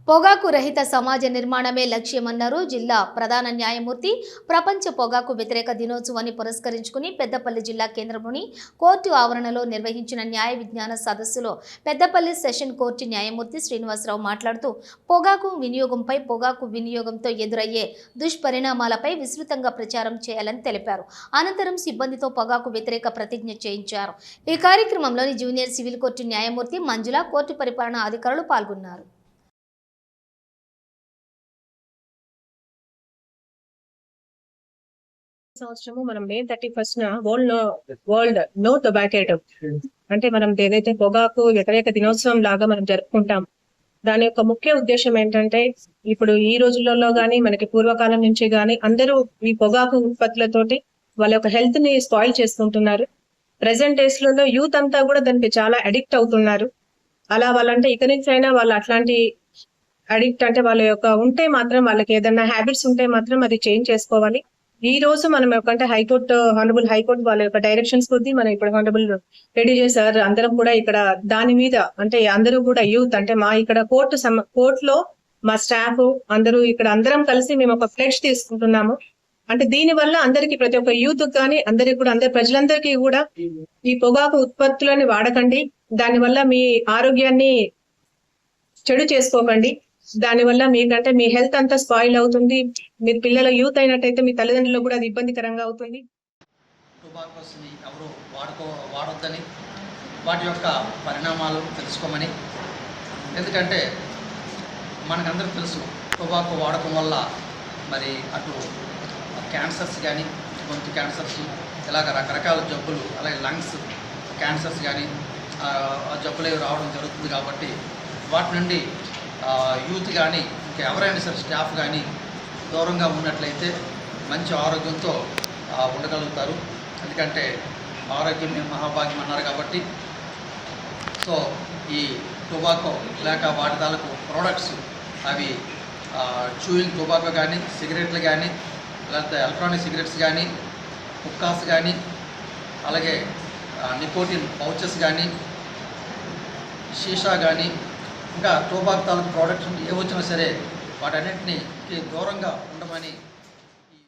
పొగాకు రహిత సమాజ నిర్మాణమే లక్ష్యమన్నారు జిల్లా ప్రధాన న్యాయమూర్తి. ప్రపంచ పొగాకు వ్యతిరేక దినోత్సవాన్ని పురస్కరించుకుని పెద్దపల్లి జిల్లా కేంద్రంలోని కోర్టు ఆవరణలో నిర్వహించిన న్యాయ విజ్ఞాన సదస్సులో పెద్దపల్లి సెషన్ కోర్టు న్యాయమూర్తి శ్రీనివాసరావు మాట్లాడుతూ పొగాకు వినియోగంతో ఎదురయ్యే దుష్పరిణామాలపై విస్తృతంగా ప్రచారం చేయాలని తెలిపారు. అనంతరం సిబ్బందితో పొగాకు వ్యతిరేక ప్రతిజ్ఞ చేయించారు. ఈ కార్యక్రమంలోని జూనియర్ సివిల్ కోర్టు న్యాయమూర్తి మంజుల, కోర్టు పరిపాలనా అధికారులు పాల్గొన్నారు. సంవత్సరము మనం మే 31న వరల్డ్ నో టొబాకో అంటే మనం ఏదైతే పొగాకు వ్యతిరేక దినోత్సవం లాగా మనం జరుపుకుంటాం. దాని యొక్క ముఖ్య ఉద్దేశం ఏంటంటే ఇప్పుడు ఈ రోజులలో గానీ మనకి పూర్వకాలం నుంచి గానీ అందరూ ఈ పొగాకు ఉత్పత్తులతోటి వాళ్ళ యొక్క హెల్త్ ని స్పాయిల్ చేసుకుంటున్నారు. ప్రెసెంట్ డేస్ లలో యూత్ అంతా కూడా దానికి చాలా అడిక్ట్ అవుతున్నారు. అలా వాళ్ళంటే ఇక నుంచి అయినా వాళ్ళు అట్లాంటి అడిక్ట్ అంటే వాళ్ళ యొక్క ఉంటే మాత్రం వాళ్ళకి ఏదైనా హ్యాబిట్స్ ఉంటే మాత్రం అది చేంజ్ చేసుకోవాలి. ఈ రోజు మనం అంటే హానరబుల్ హైకోర్టు వాళ్ళ యొక్క డైరెక్షన్స్ కొద్దీ మనం ఇప్పుడు హానరబుల్ రెడీ చేశారు. అందరం కూడా ఇక్కడ దాని మీద అంటే అందరూ కూడా యూత్ అంటే మా ఇక్కడ కోర్టులో మా స్టాఫ్ అందరం కలిసి మేము ఒక ఫ్లెక్స్ తీసుకుంటున్నాము. అంటే దీని వల్ల అందరికి ప్రతి ఒక్క యూత్ కానీ అందరికి కూడా అందరి ప్రజలందరికీ కూడా ఈ పొగాకు ఉత్పత్తులని వాడకండి. దాని వల్ల మీ ఆరోగ్యాన్ని చెడు చేసుకోకండి. దానివల్ల మీకంటే మీ హెల్త్ అంతా స్పాయిల్ అవుతుంది. మీరు పిల్లల యూత్ అయినట్టయితే మీ తల్లిదండ్రులకు కూడా అది ఇబ్బందికరంగా అవుతుంది. టొబాకోస్ని ఎవరు వాడొద్దని, వాటి యొక్క పరిణామాలు తెలుసుకోమని. ఎందుకంటే మనకందరూ తెలుసు టొబాకో వాడకం వల్ల మరి అటు క్యాన్సర్స్ కానీ, గొంతు క్యాన్సర్స్, ఇలాగ రకరకాల జబ్బులు, అలాగే లంగ్స్ క్యాన్సర్స్ కానీ ఆ జబ్బులు రావడం జరుగుతుంది. కాబట్టి వాటి నుండి యూత్ కానీ ఇంకెవరైనా సరే స్టాఫ్ కానీ దూరంగా ఉన్నట్లయితే మంచి ఆరోగ్యంతో ఉండగలుగుతారు. ఎందుకంటే ఆరోగ్యం మహాభాగ్యం అన్నారు కాబట్టి. సో ఈ టొబాకో లేక వాటి తాలూకు ప్రోడక్ట్స్ అవి చూయింగ్ టొబాకో కానీ, సిగరెట్లు కానీ, లేకపోతే ఎలక్ట్రానిక్ సిగరెట్స్ కానీ, హుక్కాస్ కానీ, అలాగే నికోటిన్ పౌచెస్ కానీ, షీషా కానీ, ఇంకా టొబాకో తాలూకు ప్రోడక్ట్స్ ఏ వచ్చినా సరే వాటన్నింటినీ దూరంగా ఉండమని